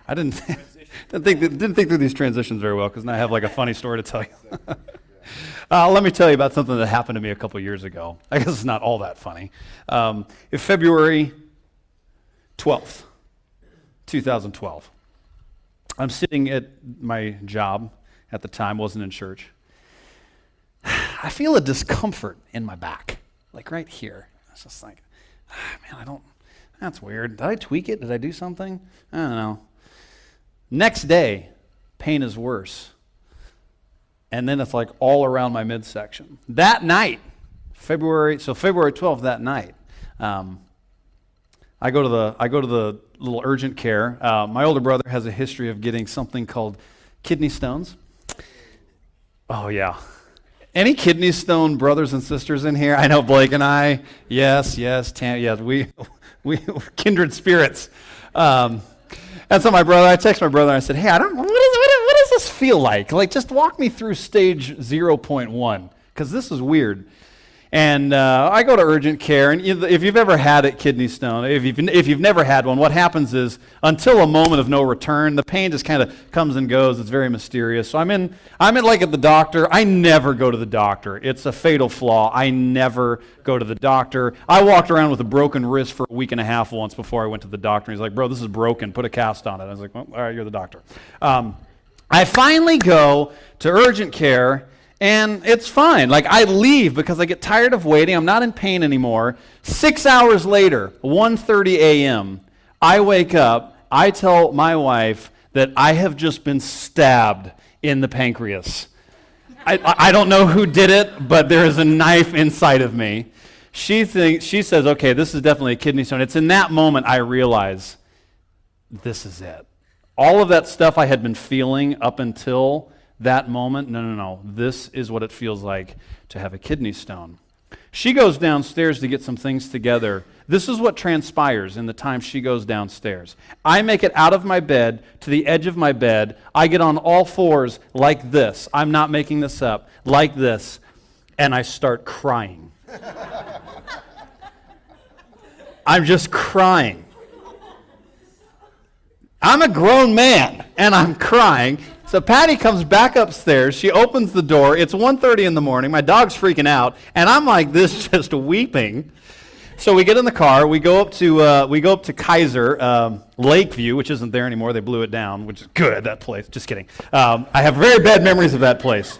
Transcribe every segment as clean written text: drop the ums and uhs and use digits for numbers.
I didn't think through these transitions very well because now I have like a funny story to tell you. Let me tell you about something that happened to me a couple years ago. I guess it's not all that funny. February 12th, 2012. I'm sitting at my job at the time, wasn't in church. I feel a discomfort in my back, like right here. It's just like, man, that's weird. Did I tweak it? Did I do something? I don't know. Next day, pain is worse. And then it's like all around my midsection. That night, February 12th, that night, I go to the little urgent care. My older brother has a history of getting something called kidney stones. Oh, yeah. Any kidney stone brothers and sisters in here? I know Blake and I. Yes, we kindred spirits. And so I text my brother and I said, hey, what does this feel like? Like, just walk me through stage 0.1, because this is weird. And I go to urgent care, and if you've ever had a kidney stone, if you've never had one, what happens is, until a moment of no return, the pain just kind of comes and goes. It's very mysterious. So I'm at the doctor. I never go to the doctor. It's a fatal flaw. I never go to the doctor. I walked around with a broken wrist for a week and a half once before I went to the doctor. He's like, bro, this is broken. Put a cast on it. I was like, well, all right, you're the doctor. I finally go to urgent care, and it's fine. Like, I leave because I get tired of waiting. I'm not in pain anymore. 6 hours later, 1:30 a.m., I wake up. I tell my wife that I have just been stabbed in the pancreas. I don't know who did it, but there is a knife inside of me. She says, okay, this is definitely a kidney stone. It's in that moment I realize this is it. All of that stuff I had been feeling up until that moment, no. This is what it feels like to have a kidney stone. She goes downstairs to get some things together. This is what transpires in the time she goes downstairs. I make it out of my bed to the edge of my bed. I get on all fours like this. I'm not making this up. Like this. And I start crying. I'm just crying. I'm a grown man, and I'm crying. So Patty comes back upstairs. She opens the door. It's 1:30 in the morning. My dog's freaking out, and I'm like this, just weeping. So we get in the car. We go up to Kaiser Lakeview, which isn't there anymore. They blew it down, which is good. That place. Just kidding. I have very bad memories of that place.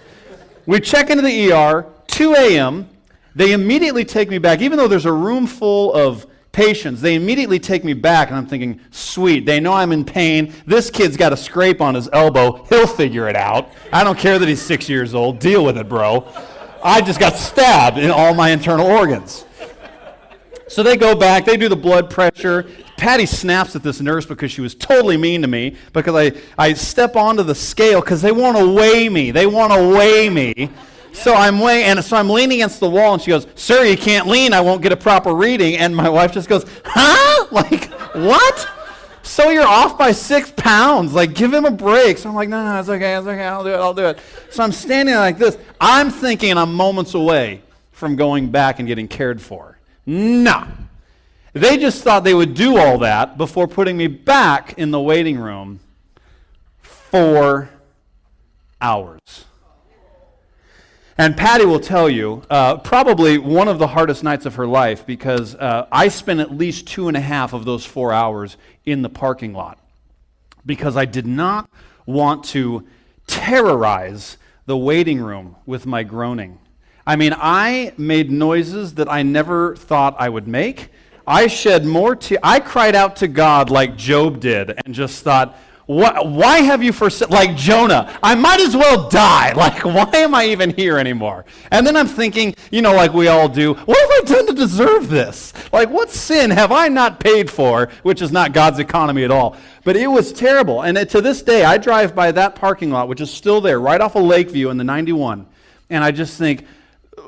We check into the ER. 2 a.m. They immediately take me back, even though there's a room full of patients. They immediately take me back, and I'm thinking, sweet, they know I'm in pain. This kid's got a scrape on his elbow. He'll figure it out. I don't care that he's 6 years old. Deal with it, bro. I just got stabbed in all my internal organs. So they go back. They do the blood pressure. Patty snaps at this nurse because she was totally mean to me because I step onto the scale because they want to weigh me. So I'm leaning against the wall, and she goes, sir, you can't lean. I won't get a proper reading. And my wife just goes, huh? Like, what? So you're off by 6 pounds. Like, give him a break. So I'm like, no, it's okay. I'll do it. So I'm standing like this. I'm thinking I'm moments away from going back and getting cared for. No. They just thought they would do all that before putting me back in the waiting room 4 hours. And Patty will tell you, probably one of the hardest nights of her life because I spent at least 2.5 of those 4 hours in the parking lot because I did not want to terrorize the waiting room with my groaning. I mean, I made noises that I never thought I would make. I shed more tears. I cried out to God like Job did and just thought, why have you like Jonah, I might as well die. Like, why am I even here anymore? And then I'm thinking, like we all do, what have I done to deserve this? Like, what sin have I not paid for, which is not God's economy at all? But it was terrible. And to this day, I drive by that parking lot, which is still there, right off of Lakeview in the 91, and I just think,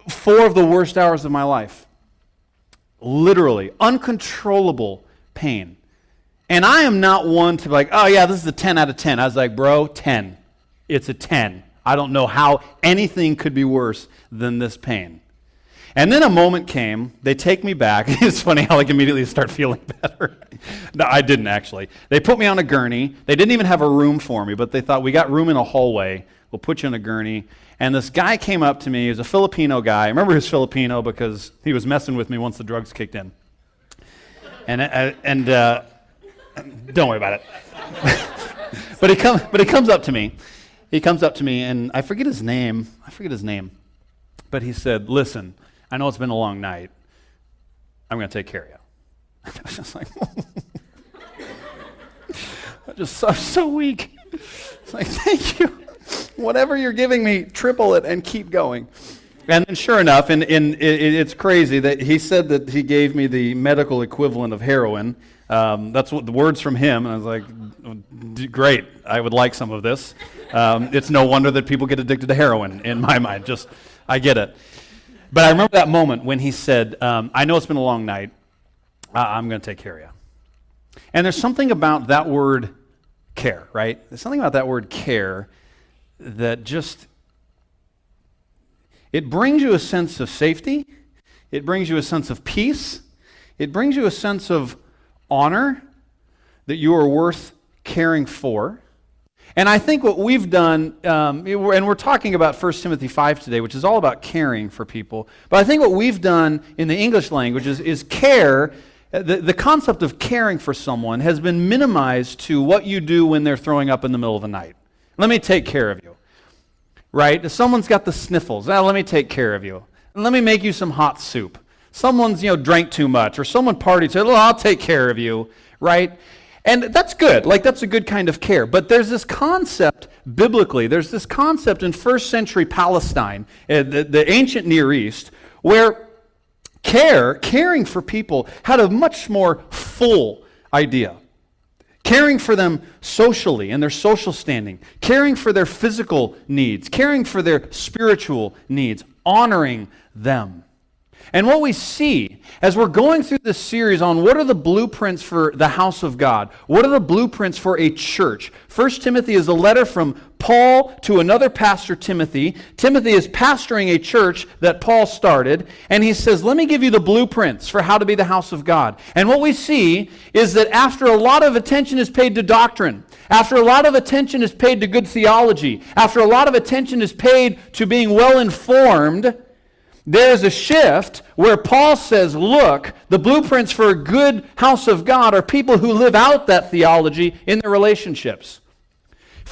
4 of the worst hours of my life. Literally, uncontrollable pain. And I am not one to be like, oh yeah, this is a 10 out of 10. I was like, bro, 10. It's a 10. I don't know how anything could be worse than this pain. And then a moment came, they take me back. It's funny how immediately start feeling better. No, I didn't actually. They put me on a gurney. They didn't even have a room for me, but they thought, we got room in a hallway. We'll put you in a gurney. And this guy came up to me. He was a Filipino guy. I remember he was Filipino because he was messing with me once the drugs kicked in. And don't worry about it. But he comes up to me. He comes up to me, and I forget his name. But he said, listen, I know it's been a long night. I'm going to take care of you. I was just like, I'm so weak. It's like, thank you. Whatever you're giving me, triple it and keep going. And then sure enough, and it's crazy that he said that he gave me the medical equivalent of heroin. That's what the words from him. And I was like, great, I would like some of this. It's no wonder that people get addicted to heroin in my mind. I get it. But I remember that moment when he said, I know it's been a long night. I'm going to take care of you. And there's something about that word care, right? There's something about that word care that just, it brings you a sense of safety. It brings you a sense of peace. It brings you a sense of honor, that you are worth caring for. And I think what we've done, and we're talking about 1 Timothy 5 today, which is all about caring for people. But I think what we've done in the English language is care. The concept of caring for someone has been minimized to what you do when they're throwing up in the middle of the night. Let me take care of you. Right? If someone's got the sniffles, let me take care of you. Let me make you some hot soup. Someone's, drank too much, or someone partied, so I'll take care of you, right? And that's good. Like, that's a good kind of care. But there's this concept, biblically, there's this concept in first century Palestine, the ancient Near East, where caring for people had a much more full idea. Caring for them socially and their social standing, caring for their physical needs, caring for their spiritual needs, honoring them. And what we see as we're going through this series on what are the blueprints for the house of God, what are the blueprints for a church? 1 Timothy is a letter from Paul to another pastor, Timothy. Timothy is pastoring a church that Paul started, and he says, let me give you the blueprints for how to be the house of God. And what we see is that after a lot of attention is paid to doctrine, after a lot of attention is paid to good theology, after a lot of attention is paid to being well informed, there's a shift where Paul says, look, the blueprints for a good house of God are people who live out that theology in their relationships.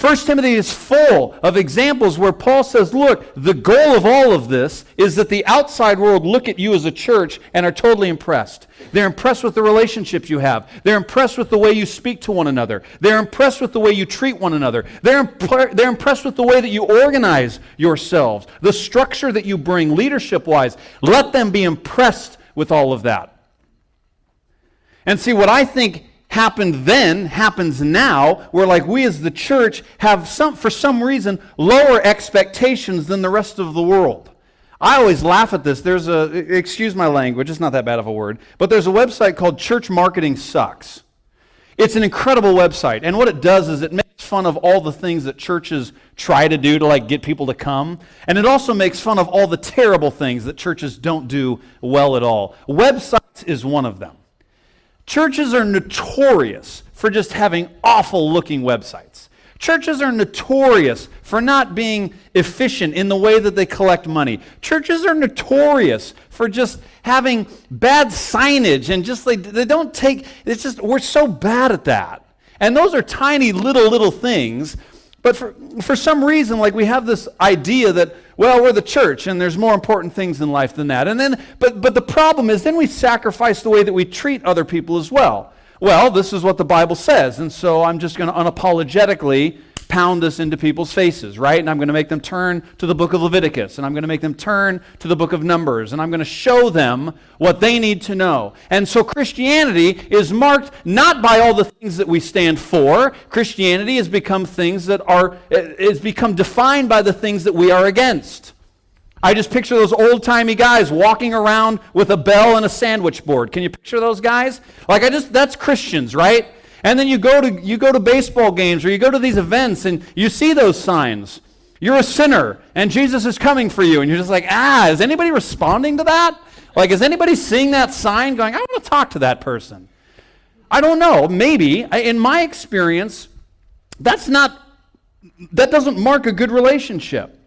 1 Timothy is full of examples where Paul says, look, the goal of all of this is that the outside world look at you as a church and are totally impressed. They're impressed with the relationships you have. They're impressed with the way you speak to one another. They're impressed with the way you treat one another. They're impressed with the way that you organize yourselves, the structure that you bring leadership-wise. Let them be impressed with all of that. And see, what I think happened then happens now, where like we as the church have for some reason lower expectations than the rest of the world. I always laugh at this. There's excuse my language, it's not that bad of a word, but there's a website called Church Marketing Sucks. It's an incredible website, and what it does is it makes fun of all the things that churches try to do to like get people to come, and it also makes fun of all the terrible things that churches don't do well at all. Websites is one of them. Churches are notorious for just having awful-looking websites. Churches are notorious for not being efficient in the way that they collect money. Churches are notorious for just having bad signage and just like they don't take, it's just, we're so bad at that. And those are tiny little things, but for some reason, like we have this idea that, well, we're the church and there's more important things in life than that. And then, but the problem is then we sacrifice the way that we treat other people as well. Well, this is what the Bible says, and so I'm just going to unapologetically pound this into people's faces, right? And I'm going to make them turn to the book of Leviticus, and I'm going to make them turn to the book of Numbers, and I'm going to show them what they need to know. And so Christianity is marked not by all the things that we stand for. Christianity has become things that is become defined by the things that we are against. I just picture those old-timey guys walking around with a bell and a sandwich board. Can you picture those guys? That's Christians, right? And then you go to baseball games or you go to these events and you see those signs. You're a sinner, and Jesus is coming for you. And you're just like, is anybody responding to that? Like, is anybody seeing that sign going, I want to talk to that person? I don't know. Maybe. In my experience, that doesn't mark a good relationship.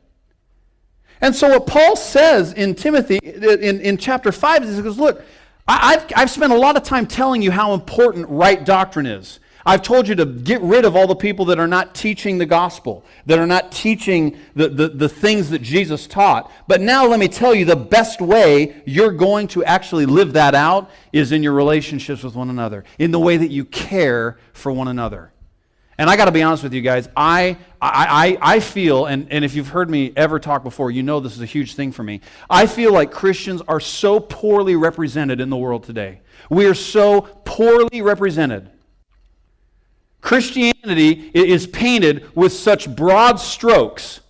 And so what Paul says in Timothy, in chapter 5, is he goes, look, I've spent a lot of time telling you how important right doctrine is. I've told you to get rid of all the people that are not teaching the gospel, that are not teaching the things that Jesus taught. But now let me tell you, the best way you're going to actually live that out is in your relationships with one another, in the way that you care for one another. And I got to be honest with you guys, I feel, and if you've heard me ever talk before, you know this is a huge thing for me. I feel like Christians are so poorly represented in the world today. We are so poorly represented. Christianity is painted with such broad strokes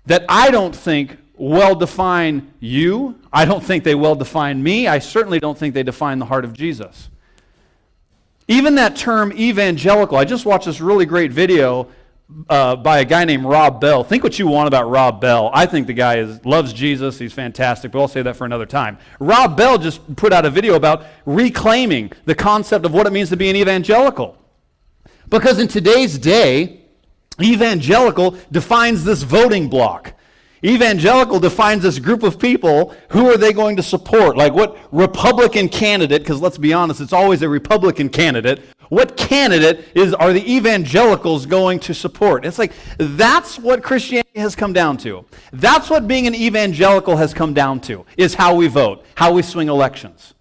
that I don't think well define you. I don't think they well define me. I certainly don't think they define the heart of Jesus. Even that term evangelical, I just watched this really great video by a guy named Rob Bell. Think what you want about Rob Bell. I think the guy loves Jesus. He's fantastic, but I'll say that for another time. Rob Bell just put out a video about reclaiming the concept of what it means to be an evangelical. Because in today's day, evangelical defines this voting bloc. Evangelical defines this group of people. Who are they going to support? Like what Republican candidate, because let's be honest, it's always a Republican candidate. What candidate are the evangelicals going to support? It's like, that's what Christianity has come down to. That's what being an evangelical has come down to, is how we vote, how we swing elections.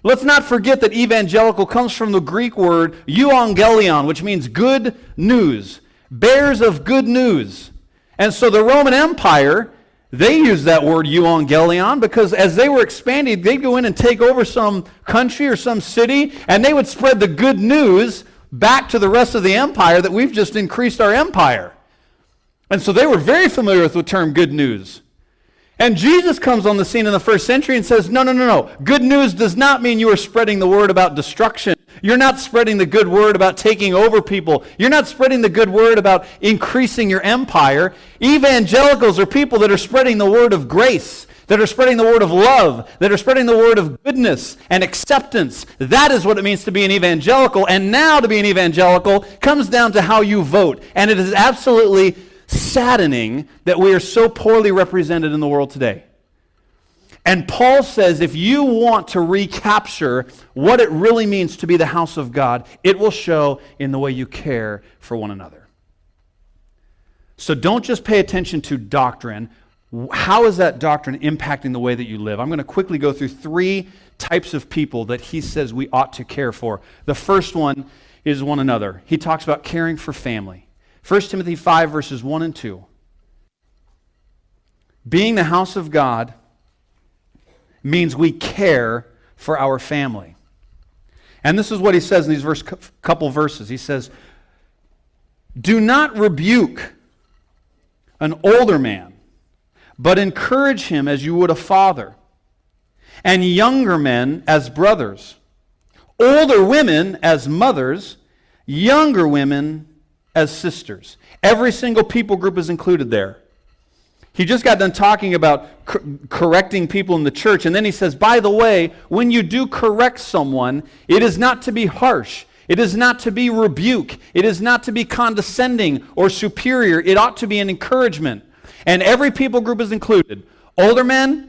Let's not forget that evangelical comes from the Greek word euangelion, which means good news, bearers of good news. And so the Roman Empire, they used that word euangelion because as they were expanding, they'd go in and take over some country or some city, and they would spread the good news back to the rest of the empire that we've just increased our empire. And so they were very familiar with the term good news. And Jesus comes on the scene in the first century and says, no. Good news does not mean you are spreading the word about destruction. You're not spreading the good word about taking over people. You're not spreading the good word about increasing your empire. Evangelicals are people that are spreading the word of grace, that are spreading the word of love, that are spreading the word of goodness and acceptance. That is what it means to be an evangelical. And now to be an evangelical comes down to how you vote. And it is absolutely saddening that we are so poorly represented in the world today. And Paul says if you want to recapture what it really means to be the house of God, it will show in the way you care for one another. So don't just pay attention to doctrine. How is that doctrine impacting the way that you live? I'm going to quickly go through 3 types of people that he says we ought to care for. The first one is one another. He talks about caring for family. 1 Timothy 5, verses 1 and 2. Being the house of God means we care for our family. And this is what he says in these couple verses. He says, do not rebuke an older man, but encourage him as you would a father, and younger men as brothers, older women as mothers, younger women as sisters. Every single people group is included there. He just got done talking about correcting people in the church, and then he says, by the way, when you do correct someone, it is not to be harsh. It is not to be rebuke. It is not to be condescending or superior. It ought to be an encouragement. And every people group is included. Older men,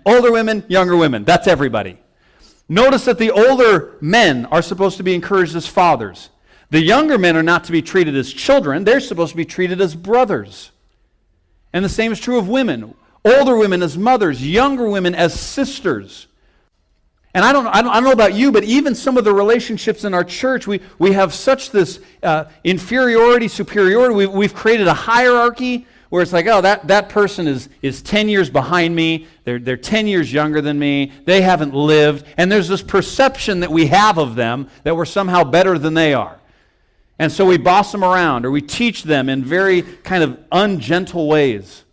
older women, younger women. That's everybody. Notice that the older men are supposed to be encouraged as fathers. The younger men are not to be treated as children. They're supposed to be treated as brothers. And the same is true of women. Older women as mothers, younger women as sisters. And I don't know about you, but even some of the relationships in our church, we have such this inferiority, superiority. We've created a hierarchy where it's like, oh, that person is 10 years behind me. They're 10 years younger than me. They haven't lived. And there's this perception that we have of them that we're somehow better than they are. And so we boss them around, or we teach them in very kind of ungentle ways.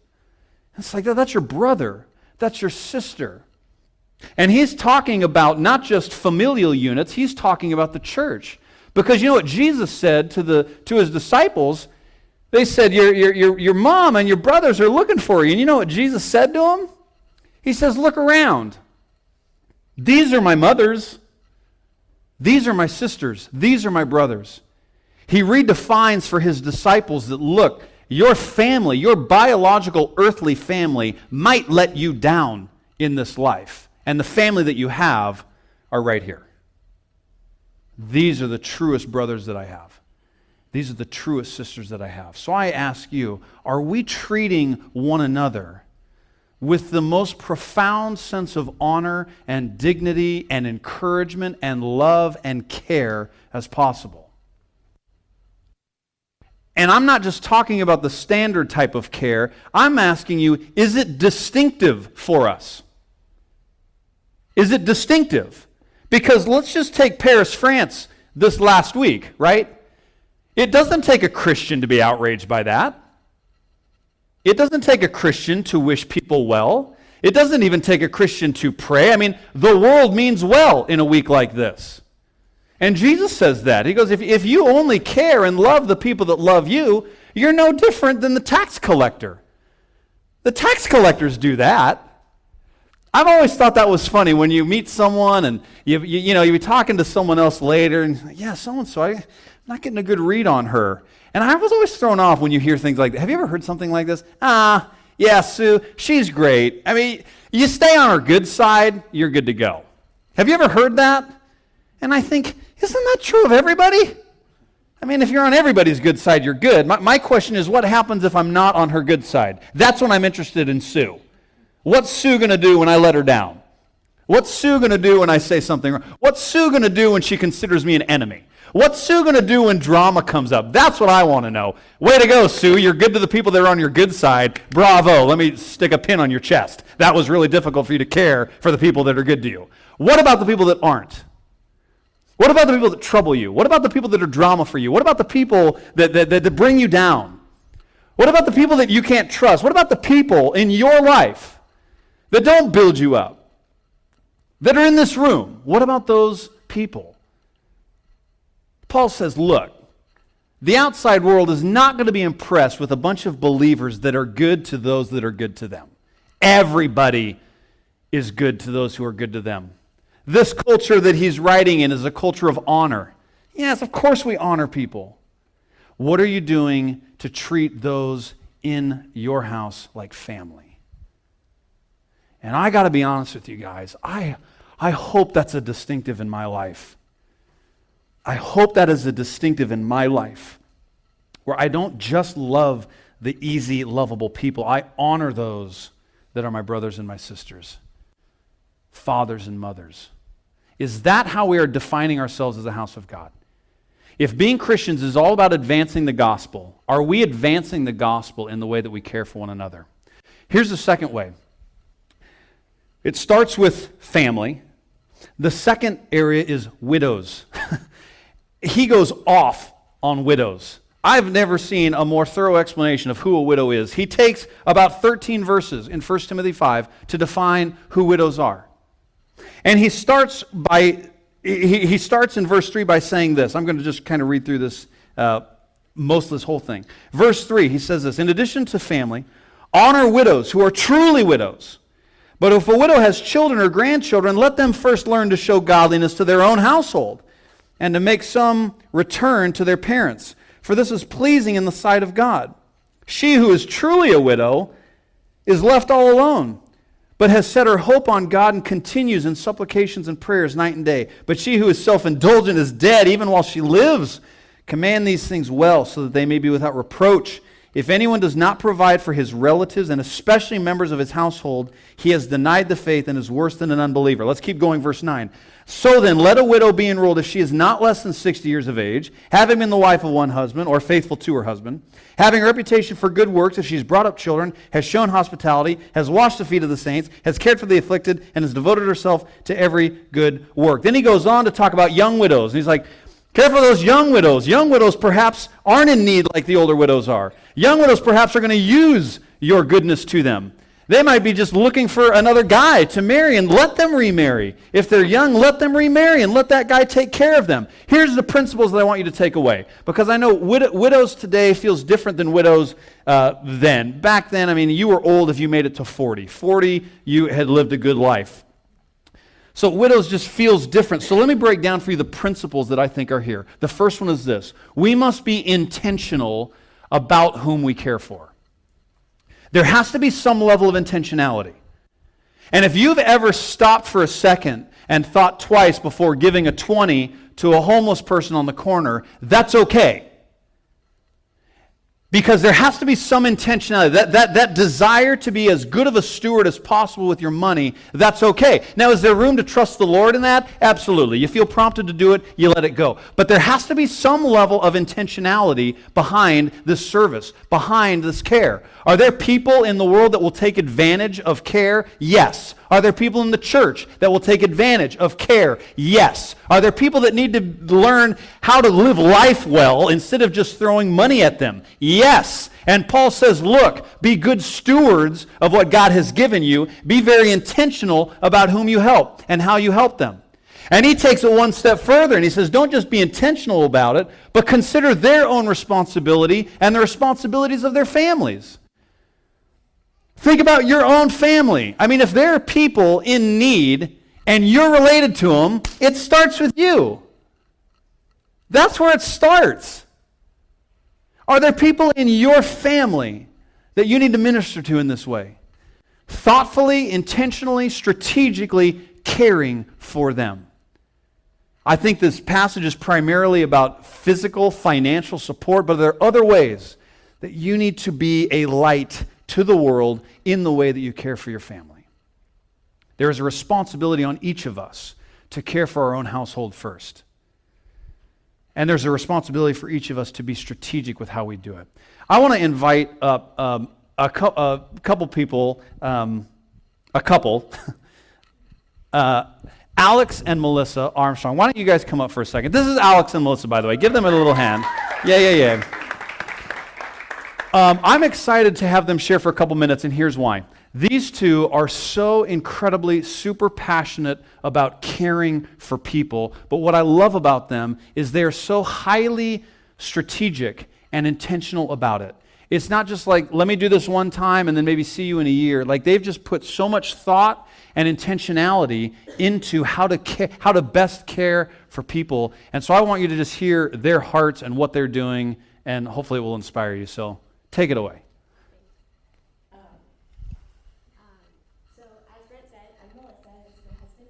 It's like, that's your brother. That's your sister. And he's talking about not just familial units, he's talking about the church. Because you know what Jesus said to his disciples? They said, your mom and your brothers are looking for you. And you know what Jesus said to them? He says, look around. These are my mothers. These are my sisters. These are my brothers. He redefines for his disciples that, look, your family, your biological earthly family might let you down in this life. And the family that you have are right here. These are the truest brothers that I have. These are the truest sisters that I have. So I ask you, are we treating one another with the most profound sense of honor and dignity and encouragement and love and care as possible? And I'm not just talking about the standard type of care. I'm asking you, is it distinctive for us? Is it distinctive? Because let's just take Paris, France this last week, right? It doesn't take a Christian to be outraged by that. It doesn't take a Christian to wish people well. It doesn't even take a Christian to pray. I mean, the world means well in a week like this. And Jesus says that. He goes, if you only care and love the people that love you, you're no different than the tax collector. The tax collectors do that. I've always thought that was funny when you meet someone and you be talking to someone else later and yeah, so-and-so, I'm not getting a good read on her. And I was always thrown off when you hear things like that. Have you ever heard something like this? Yeah, Sue, she's great. I mean, you stay on her good side, you're good to go. Have you ever heard that? And I think, isn't that true of everybody? I mean, if you're on everybody's good side, you're good. My question is, what happens if I'm not on her good side? That's when I'm interested in Sue. What's Sue going to do when I let her down? What's Sue going to do when I say something wrong? What's Sue going to do when she considers me an enemy? What's Sue going to do when drama comes up? That's what I want to know. Way to go, Sue. You're good to the people that are on your good side. Bravo. Let me stick a pin on your chest. That was really difficult for you to care for the people that are good to you. What about the people that aren't? What about the people that trouble you? What about the people that are drama for you? What about the people that bring you down? What about the people that you can't trust? What about the people in your life that don't build you up, that are in this room? What about those people? Paul says, look, the outside world is not going to be impressed with a bunch of believers that are good to those that are good to them. Everybody is good to those who are good to them. This culture that he's writing in is a culture of honor. Yes, of course we honor people. What are you doing to treat those in your house like family? And I got to be honest with you guys, I hope that's a distinctive in my life. I hope that is a distinctive in my life, where I don't just love the easy, lovable people. I honor those that are my brothers and my sisters, fathers and mothers. Is that how we are defining ourselves as a house of God? If being Christians is all about advancing the gospel, are we advancing the gospel in the way that we care for one another? Here's the second way. It starts with family. The second area is widows. He goes off on widows. I've never seen a more thorough explanation of who a widow is. He takes about 13 verses in 1 Timothy 5 to define who widows are. And he starts in verse 3 by saying this. I'm going to just kind of read through this, most of this whole thing. Verse 3, he says this, in addition to family, honor widows who are truly widows. But if a widow has children or grandchildren, let them first learn to show godliness to their own household and to make some return to their parents. For this is pleasing in the sight of God. She who is truly a widow is left all alone, but has set her hope on God and continues in supplications and prayers night and day. But she who is self-indulgent is dead even while she lives. Command these things well so that they may be without reproach. If anyone does not provide for his relatives and especially members of his household, he has denied the faith and is worse than an unbeliever. Let's keep going, verse 9. So then, let a widow be enrolled if she is not less than 60 years of age, having been the wife of one husband or faithful to her husband, having a reputation for good works if she's brought up children, has shown hospitality, has washed the feet of the saints, has cared for the afflicted, and has devoted herself to every good work. Then he goes on to talk about young widows. And he's like, care for those young widows. Young widows perhaps aren't in need like the older widows are. Young widows perhaps are going to use your goodness to them. They might be just looking for another guy to marry, and let them remarry. If they're young, let them remarry and let that guy take care of them. Here's the principles that I want you to take away, because I know widows today feels different than widows then. Back then, I mean, you were old if you made it to 40. 40, you had lived a good life. So widows just feels different. So let me break down for you the principles that I think are here. The first one is this: we must be intentional about whom we care for. There has to be some level of intentionality. And if you've ever stopped for a second and thought twice before giving a 20 to a homeless person on the corner, that's okay. Because there has to be some intentionality. That desire to be as good of a steward as possible with your money, that's okay. Now, is there room to trust the Lord in that? Absolutely. You feel prompted to do it, you let it go. But there has to be some level of intentionality behind this service, behind this care. Are there people in the world that will take advantage of care? Yes. Are there people in the church that will take advantage of care? Yes. Are there people that need to learn how to live life well instead of just throwing money at them? Yes. And Paul says, look, be good stewards of what God has given you. Be very intentional about whom you help and how you help them. And he takes it one step further and he says, don't just be intentional about it, but consider their own responsibility and the responsibilities of their families. Think about your own family. I mean, if there are people in need and you're related to them, it starts with you. That's where it starts. Are there people in your family that you need to minister to in this way? Thoughtfully, intentionally, strategically caring for them. I think this passage is primarily about physical, financial support, but there are other ways that you need to be a light to the world in the way that you care for your family. There is a responsibility on each of us to care for our own household first. And there's a responsibility for each of us to be strategic with how we do it. I want to invite up a couple people, Alex and Melissa Armstrong. Why don't you guys come up for a second? This is Alex and Melissa, by the way. Give them a little hand. Yeah. I'm excited to have them share for a couple minutes, and here's why. These two are so incredibly super passionate about caring for people, but what I love about them is they're so highly strategic and intentional about it. It's not just like, let me do this one time and then maybe see you in a year. Like, they've just put so much thought and intentionality into how to best care for people. And so I want you to just hear their hearts and what they're doing, and hopefully it will inspire you. So take it away. So as Brent said, I'm Melissa. This is my husband,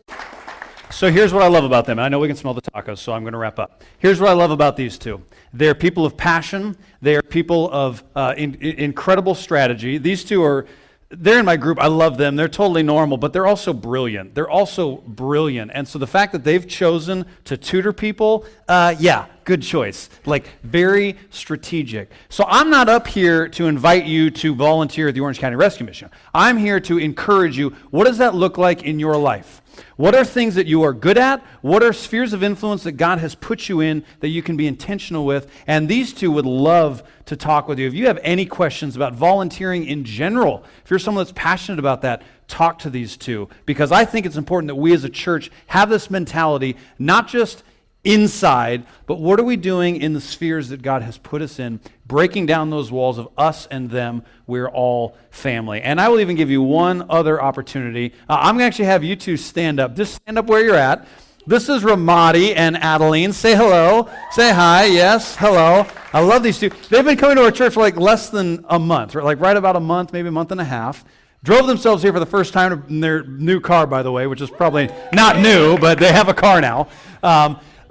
Alex. So here's what I love about them. I know we can smell the tacos, so I'm going to wrap up. Here's what I love about these two. They're people of passion. They are people of incredible strategy. These two they're in my group. I love them. They're totally normal, but they're also brilliant. And so the fact that they've chosen to tutor people, good choice. Like, very strategic. So I'm not up here to invite you to volunteer at the Orange County Rescue Mission. I'm here to encourage you. What does that look like in your life? What are things that you are good at? What are spheres of influence that God has put you in that you can be intentional with? And these two would love to talk with you. If you have any questions about volunteering in general, if you're someone that's passionate about that, talk to these two. Because I think it's important that we as a church have this mentality, not just inside, but what are we doing in the spheres that God has put us in, breaking down those walls of us and them. We're all family. And I will even give you one other opportunity. I'm going to actually have you two stand up. Just stand up where you're at. This is Ramadi and Adeline. Say hello. Say hi. Yes, hello. I love these two. They've been coming to our church for like less than a month, right about a month, maybe a month and a half. Drove themselves here for the first time in their new car, by the way, which is probably not new, but they have a car now.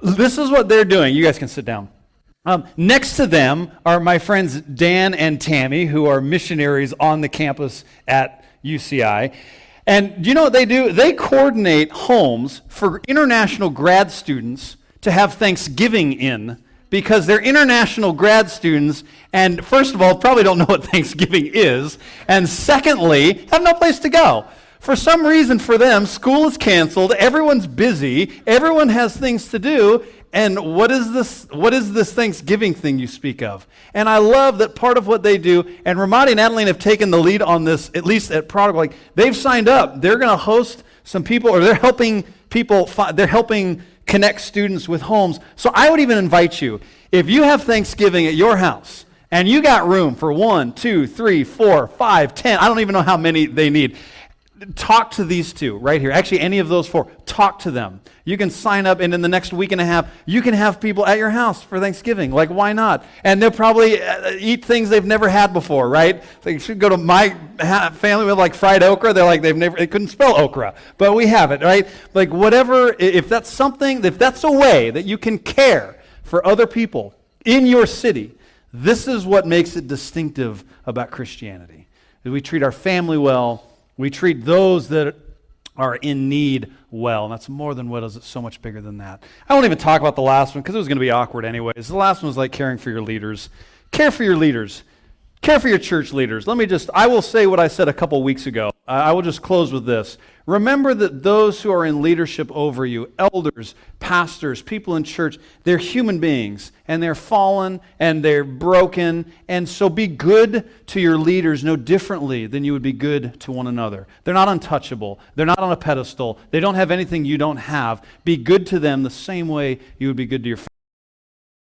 This is what they're doing. You guys can sit down. Next to them are my friends Dan and Tammy, who are missionaries on the campus at UCI. And do you know what they do? They coordinate homes for international grad students to have Thanksgiving in, because they're international grad students, and first of all, probably don't know what Thanksgiving is, and secondly, have no place to go. For some reason for them, school is canceled, everyone's busy, everyone has things to do, And what is this Thanksgiving thing you speak of? And I love that part of what they do, and Ramadi and Adeline have taken the lead on this, at least at Prodigal. Like, they've signed up. They're going to host some people, or they're helping people, they're helping connect students with homes. So I would even invite you, if you have Thanksgiving at your house, and you got room for 1, 2, 3, 4, 5, 10, I don't even know how many they need. Talk to these two right here. Actually, any of those 4. Talk to them. You can sign up, and in the next week and a half, you can have people at your house for Thanksgiving. Like, why not? And they'll probably eat things they've never had before, right? So you should go to my family with like fried okra. They're like, they couldn't spell okra, but we have it, right? Like, whatever, if that's a way that you can care for other people in your city, this is what makes it distinctive about Christianity. We treat our family well. We treat those that are in need well. And that's more than what is. It's so much bigger than that. I won't even talk about the last one because it was going to be awkward anyways. The last one was like caring for your leaders. Care for your leaders. Care for your church leaders. I will say what I said a couple weeks ago. I will just close with this. Remember that those who are in leadership over you, elders, pastors, people in church, they're human beings, and they're fallen, and they're broken, and so be good to your leaders no differently than you would be good to one another. They're not untouchable. They're not on a pedestal. They don't have anything you don't have. Be good to them the same way you would be good to your